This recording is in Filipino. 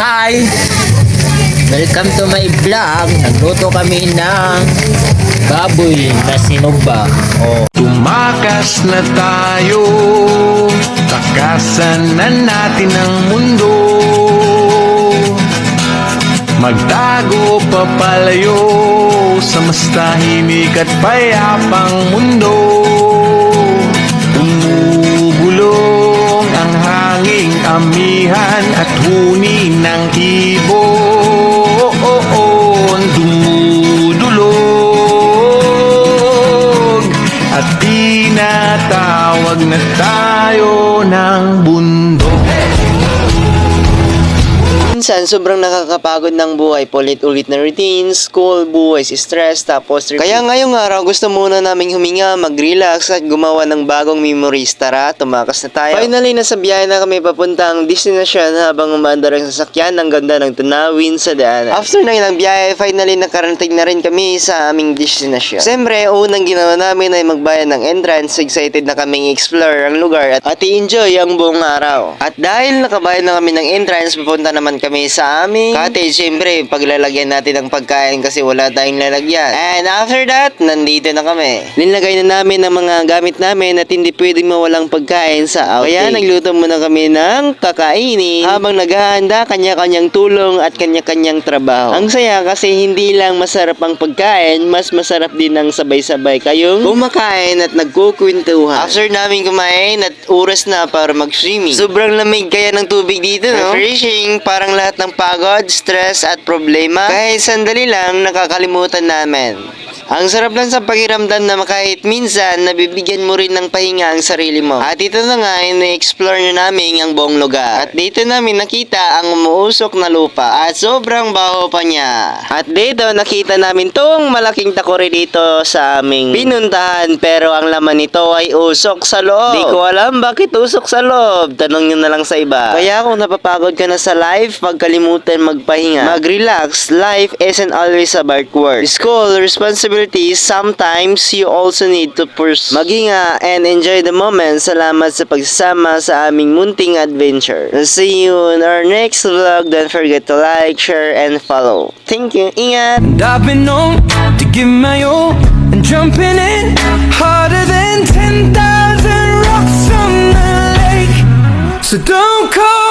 Hi! Welcome to my vlog. Nagluto kami ng baboy na sinugba. Tumakas na tayo, takasan na natin ang mundo. Magtago papalayo sa mas tahimik at payapang mundo. Umugulong ang hanging amihan at huni ng ibon. Dumudulog at tinatawag na tayo ng bundok. Minsan, sobrang nakakapagod ng buhay, paulit-ulit na routine, school, buhay, stress, tapos repeat. Kaya ngayong araw, gusto muna naming huminga, mag-relax at gumawa ng bagong memories. Tara, tumakas na tayo. Finally, nasa biyahe na kami papuntang destination habang umaandar ang sasakyan. Ang ganda ng tunawin sa daanan. After na ilang biyahe, finally nakarating na rin kami sa aming destination. Siyempre, unang ginawa namin ay magbayad ng entrance. Excited na kaming explore ang lugar at i-enjoy ang buong araw. At dahil nakabayad na kami ng entrance, pupunta naman kami sa aming cottage. Siyempre, paglalagyan natin ng pagkain kasi wala tayong lalagyan. And after that, nandito na kami. Nilagay na namin ang mga gamit namin at hindi pwedeng mawalang pagkain sa outing. Kaya nagluto muna kami ng kakainin habang naghahanda, kanya-kanyang tulong at kanya-kanyang trabaho. Ang saya kasi hindi lang masarap ang pagkain, mas masarap din ang sabay-sabay kayong kumakain at nagkukwentuhan. After namin kumain at oras na para mag-swimming. Sobrang lamig kaya ng tubig dito, no? Refreshing, parang lahat ng pagod, stress at problema kahit sandali lang nakakalimutan namin. Ang sarap lang sa pakiramdam na kahit minsan nabibigyan mo rin ng pahinga ang sarili mo. At ito na nga, na-explore na namin ang buong lugar. At dito namin nakita ang umuusok na lupa at sobrang baho pa niya. At dito nakita namin tong malaking takore dito sa aming pinuntahan, pero ang laman nito ay usok sa loob. Di ko alam bakit usok sa loob. Tanong nyo na lang sa iba. Kaya kung napapagod ka na sa life, pag kalimutan magpahinga, mag-relax. Life isn't always about work. School, responsibilities, sometimes you also need to pursue. Maghinga and enjoy the moment. Salamat sa pagsasama sa aming munting adventure. See you in our next vlog. Don't forget to like, share, and follow. Thank you. Ingat! And I've been known to give my all and jumping in harder than 10,000 rocks on the lake. So don't call